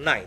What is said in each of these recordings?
9।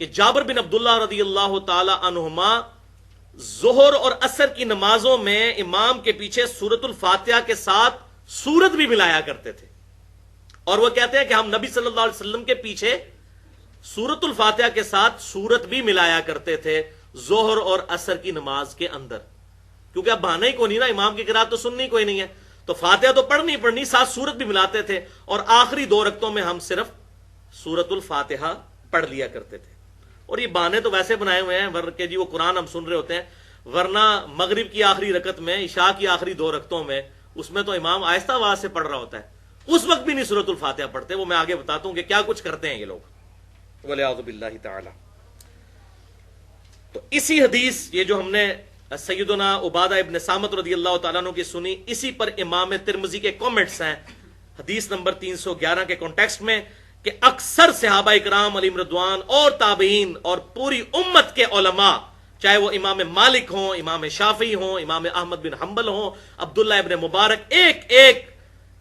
کہ جابر بن عبداللہ رضی اللہ تعالی عنہما ظہر اور عصر کی نمازوں میں امام کے پیچھے سورۃ الفاتحہ کے ساتھ سورت بھی ملایا کرتے تھے، اور وہ کہتے ہیں کہ ہم نبی صلی اللہ علیہ وسلم کے پیچھے سورۃ الفاتحہ کے ساتھ سورت بھی ملایا کرتے تھے ظہر اور عصر کی نماز کے اندر، کیونکہ اب بہانا ہی کوئی نہیں نا، امام کی قرات تو سننی کوئی نہیں ہے، تو فاتحہ تو پڑھنی ساتھ سورت بھی ملاتے تھے، اور آخری 2 رکعتوں میں ہم صرف سورۃ الفاتحہ پڑھ لیا کرتے تھے۔ اور یہ بہانے تو ویسے بنائے ہوئے ہیں کہ جی وہ قرآن ہم سن رہے ہوتے ہیں، ورنہ مغرب کی آخری رکعت میں، عشاء کی آخری 2 رکعتوں میں، اس میں تو امام آہستہ آواز سے پڑھ رہا ہوتا ہے، اس وقت بھی نہیں سورۃ الفاتحہ پڑھتے۔ وہ میں آگے بتاتا ہوں کہ کیا کچھ کرتے ہیں یہ لوگ، وَلِعَوْذُ بِاللَّهِ تعالی۔ تو اسی حدیث، یہ جو ہم نے سیدنا عبادہ ابن صامت رضی اللہ تعالیٰ عنہ کی سنی، اسی پر امام ترمذی کے کامنٹس ہیں حدیث نمبر 311 کے کانٹیکسٹ میں، کہ اکثر صحابہ اکرام علیہم رضوان اور تابعین اور پوری امت کے علماء، چاہے وہ امام مالک ہوں، امام شافعی ہوں، امام احمد بن حنبل ہوں، عبداللہ ابن مبارک، ایک ایک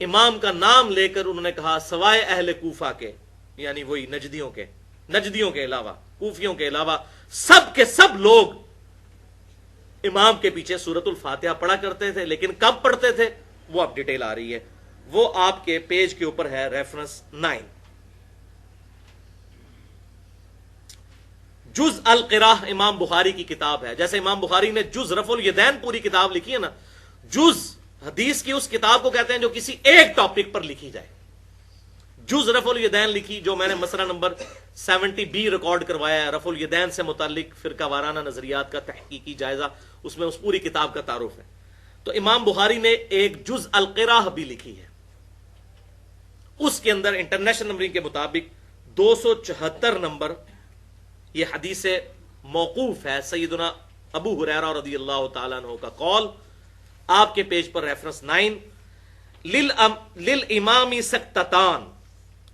امام کا نام لے کر انہوں نے کہا سوائے اہل کوفہ کے، یعنی وہی نجدیوں کے علاوہ، کوفیوں کے علاوہ، سب کے سب لوگ امام کے پیچھے سورۃ الفاتحہ پڑھا کرتے تھے۔ لیکن کب پڑھتے تھے وہ اب ڈیٹیل آ رہی ہے، وہ آپ کے پیج کے اوپر ہے، ریفرنس 9۔ جز القراء امام بخاری کی کتاب ہے، جیسے امام بخاری نے جز رفع الیدین پوری کتاب لکھی ہے نا، جز حدیث کی اس کتاب کو کہتے ہیں جو کسی ایک ٹاپک پر لکھی جائے۔ جز رفع الیدین لکھی، جو میں نے مسئلہ نمبر 70B ریکارڈ کروایا ہے، رفع الیدین سے متعلق فرقہ وارانہ نظریات کا تحقیقی جائزہ، اس میں اس پوری کتاب کا تعارف ہے۔ تو امام بخاری نے ایک جز القراء بھی لکھی ہے، اس کے اندر انٹرنیشنل نمبرنگ کے مطابق 274 نمبر یہ حدیث موقوف ہے، سیدنا ابو ہریرہ رضی اللہ تعالیٰ عنہ کا قول، آپ کے پیج پر ریفرنس 9۔ للامام سکتتان،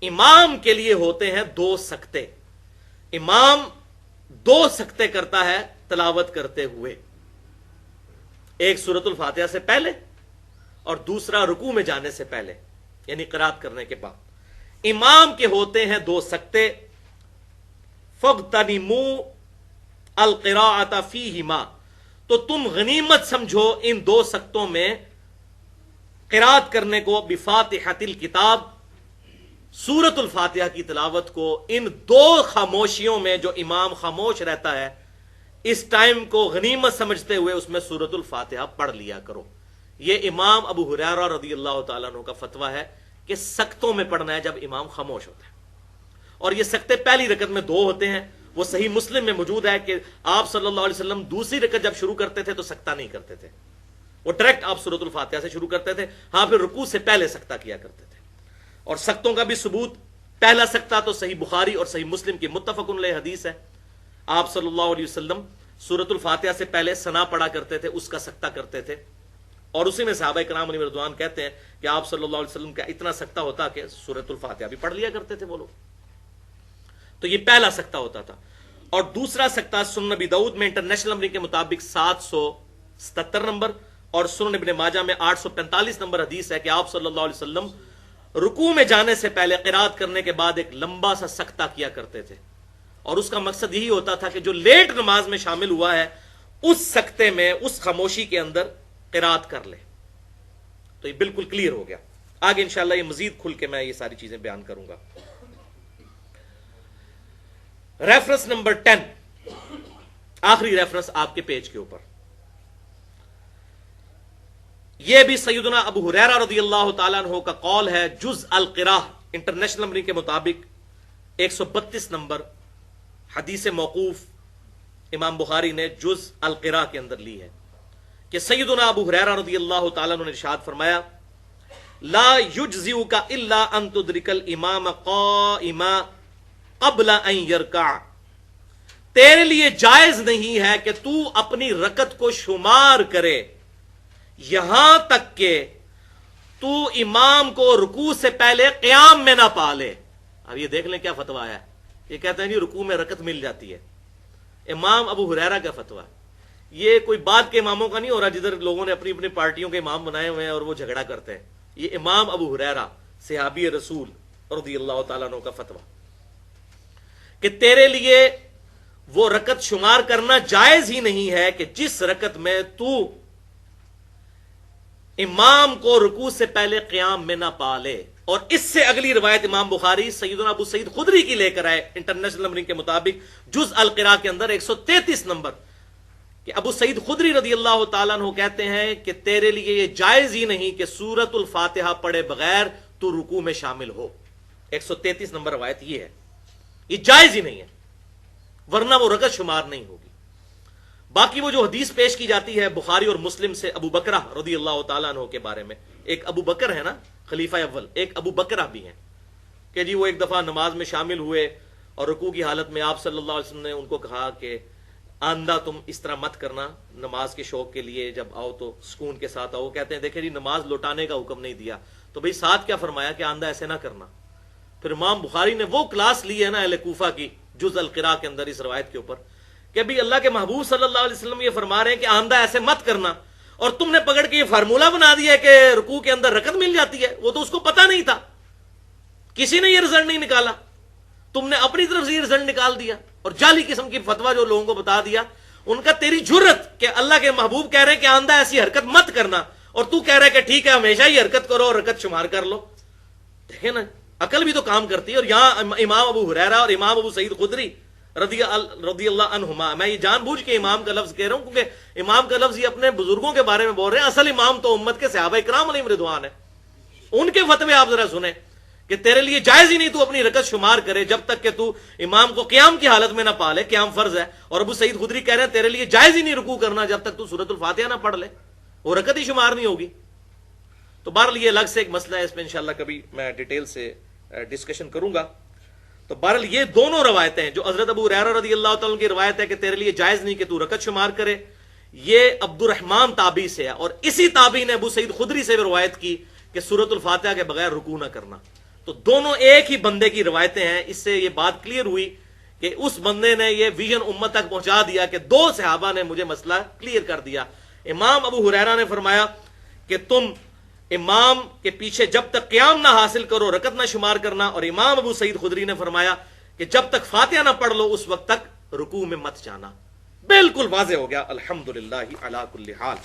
امام کے لیے ہوتے ہیں 2 سکتے، امام 2 سکتے کرتا ہے تلاوت کرتے ہوئے، ایک سورۃ الفاتحہ سے پہلے اور دوسرا رکوع میں جانے سے پہلے، یعنی قرات کرنے کے بعد امام کے ہوتے ہیں 2 سکتے۔ فَاغْتَنِمُوا الْقِرَاءَةَ فِيهِمَا، تو تم غنیمت سمجھو ان 2 سکتوں میں قرات کرنے کو، بفاتحۃ الکتاب، سورۃ الفاتحہ کی تلاوت کو، ان 2 خاموشیوں میں جو امام خاموش رہتا ہے اس ٹائم کو غنیمت سمجھتے ہوئے اس میں سورۃ الفاتحہ پڑھ لیا کرو۔ یہ امام ابو ہریرہ رضی اللہ تعالیٰ عنہ کا فتویٰ ہے کہ سکتوں میں پڑھنا ہے جب امام خاموش ہوتا ہے، اور یہ سکتے پہلی رکعت میں 2 ہوتے ہیں۔ وہ صحیح مسلم میں موجود ہے کہ آپ صلی اللہ علیہ وسلم دوسری رکعت جب شروع کرتے تھے تو سکتہ نہیں کرتے تھے، وہ ڈائریکٹ آپ سورۃ الفاتحہ سے شروع کرتے تھے، ہاں پھر رکوع سے پہلے سکتہ کیا کرتے تھے۔ اور سکتوں کا بھی ثبوت، پہلا سکتہ تو صحیح بخاری اور صحیح مسلم کی متفق علیہ حدیث ہے، آپ صلی اللہ علیہ وسلم سورۃ الفاتحہ سے پہلے ثنا پڑھا کرتے تھے، اس کا سکتہ کرتے تھے، اور اسی میں صحابہ کرام علیہ رضوان کہتے ہیں کہ آپ صلی اللہ علیہ وسلم کا اتنا سکتہ ہوتا کہ سورۃ الفاتحہ بھی پڑھ لیا کرتے تھے وہ لوگ۔ تو یہ پہلا سکتہ ہوتا تھا۔ اور دوسرا سکتہ سنن ابی داؤد میں انٹرنیشنل نمبر کے مطابق 777 نمبر، اور سنن ابن ماجہ میں 845 نمبر حدیث ہے کہ آپ صلی اللہ علیہ وسلم رکوع میں جانے سے پہلے قرات کرنے کے بعد ایک لمبا سا سکتہ کیا کرتے تھے، اور اس کا مقصد یہی ہوتا تھا کہ جو لیٹ نماز میں شامل ہوا ہے اس سکتے میں، اس خاموشی کے اندر قرات کر لے۔ تو یہ بالکل کلیئر ہو گیا۔ آگے انشاءاللہ یہ مزید کھل کے میں یہ ساری چیزیں بیان کروں گا۔ ریفرنس نمبر 10، آخری ریفرنس آپ کے پیج کے اوپر، یہ بھی سیدنا ابو ہریرہ رضی اللہ تعالیٰ عنہ کا قول ہے، جز القراء انٹرنیشنل نمبر کے مطابق 132 نمبر حدیث موقوف امام بخاری نے جز القراء کے اندر لی ہے کہ سیدنا ابو ہریرہ رضی اللہ تعالیٰ عنہ نے ارشاد فرمایا، لا یجزئک الا ان تدرک الامام قائما قبل ان یرکع، تیرے لیے جائز نہیں ہے کہ تو اپنی رکعت کو شمار کرے یہاں تک کہ تو امام کو رکوع سے پہلے قیام میں نہ پالے۔ اب یہ دیکھ لیں کیا فتویٰ ہے، یہ کہتے ہیں جی رکوع میں رکعت مل جاتی ہے، امام ابو ہریرہ کا فتویٰ، یہ کوئی بعد کے اماموں کا نہیں ہو رہا جدھر لوگوں نے اپنی اپنی پارٹیوں کے امام بنائے ہوئے ہیں اور وہ جھگڑا کرتے ہیں، یہ امام ابو ہریرہ صحابی رسول رضی اللہ تعالیٰ عنہ کا فتویٰ کہ تیرے لیے وہ رکعت شمار کرنا جائز ہی نہیں ہے کہ جس رکعت میں تو امام کو رکوع سے پہلے قیام میں نہ پالے. اور اس سے اگلی روایت امام بخاری سیدنا ابو سعید خدری کی لے کر آئے انٹرنیشنل نمبرنگ کے مطابق جز القراء کے اندر 133 نمبر کہ ابو سعید خدری رضی اللہ تعالیٰ عنہ کہتے ہیں کہ تیرے لیے یہ جائز ہی نہیں کہ سورۃ الفاتحہ پڑھے بغیر تو رکوع میں شامل ہو. 133 نمبر روایت یہ ہے، یہ جائز ہی نہیں ہے، ورنہ وہ رکعت شمار نہیں ہوگی. باقی وہ جو حدیث پیش کی جاتی ہے بخاری اور مسلم سے ابو بکرہ رضی اللہ تعالیٰ عنہ کے بارے میں، ایک ابو بکر ہے نا خلیفہ اول، ایک ابو بکرہ بھی ہیں کہ جی وہ ایک دفعہ نماز میں شامل ہوئے اور رکوع کی حالت میں آپ صلی اللہ علیہ وسلم نے ان کو کہا کہ آندہ تم اس طرح مت کرنا، نماز کے شوق کے لیے جب آؤ تو سکون کے ساتھ آؤ. کہتے ہیں دیکھیں جی نماز لوٹانے کا حکم نہیں دیا تو بھئی ساتھ کیا فرمایا کہ آندہ ایسے نہ کرنا. پھر امام بخاری نے وہ کلاس لی ہے نا اہل کوفہ کی جز القراء کے اندر اس روایت کے اوپر کہ بھی اللہ کے محبوب صلی اللہ علیہ وسلم یہ فرما رہے ہیں کہ آندہ ایسے مت کرنا، اور تم نے پکڑ کے یہ فارمولہ بنا دیا ہے کہ رکوع کے اندر رکعت مل جاتی ہے. وہ تو اس کو پتا نہیں تھا، کسی نے یہ رزلٹ نہیں نکالا، تم نے اپنی طرف سے یہ رزلٹ نکال دیا اور جعلی قسم کی فتویٰ جو لوگوں کو بتا دیا. ان کا تیری جرت کہ اللہ کے محبوب کہہ رہے ہیں کہ آندہ ایسی حرکت مت کرنا اور تو کہہ رہا ہے کہ ٹھیک ہے ہمیشہ ہی حرکت کرو اور رکعت شمار کر لو. دیکھیں نا عقل بھی تو کام کرتی ہے. اور یہاں امام ابو ہریرہ اور امام ابو سعید خدری رضی اللہ عنہما، میں یہ جان بوجھ کے امام کا لفظ کہہ رہا ہوں کیونکہ امام کا لفظ یہ اپنے بزرگوں کے بارے میں بول رہے ہیں، اصل امام تو امت کے صحابہ کرام علیہم رضوان ہے. ان کے فتوے آپ ذرا سنیں کہ تیرے لیے جائز ہی نہیں تو اپنی رکعت شمار کرے جب تک کہ تو امام کو قیام کی حالت میں نہ پالے، قیام فرض ہے. اور ابو سعید خدری کہہ رہے ہیں تیرے لیے جائز ہی نہیں رکوع کرنا جب تک تو سورۃ الفاتحہ نہ پڑھ لے، وہ رکعت ہی شمار نہیں ہوگی. تو بہرحال یہ الگ سے ایک مسئلہ ہے، اس میں انشاءاللہ کبھی میں ڈیٹیل سے ڈسکشن کروں گا. تو بہرحال یہ دونوں روایتیں جو حضرت ابو ہریرہ رضی اللہ تعالیٰ کی روایت ہے کہ تیرے لیے جائز نہیں کہ تو رکعت شمار کرے، یہ عبد الرحمن تابعی سے ہے، اور اسی تابعی نے ابو سعید خدری سے بھی روایت کی کہ سورۃ الفاتحہ کے بغیر رکوع نہ کرنا. تو دونوں ایک ہی بندے کی روایتیں ہیں. اس سے یہ بات کلیئر ہوئی کہ اس بندے نے یہ ویژن امت تک پہنچا دیا کہ دو صحابہ نے مجھے مسئلہ کلیئر کر دیا. امام ابو ہریرہ نے فرمایا کہ تم امام کے پیچھے جب تک قیام نہ حاصل کرو رکعت نہ شمار کرنا، اور امام ابو سعید خدری نے فرمایا کہ جب تک فاتحہ نہ پڑھ لو اس وقت تک رکوع میں مت جانا. بالکل واضح ہو گیا. الحمدللہ علی کل حال.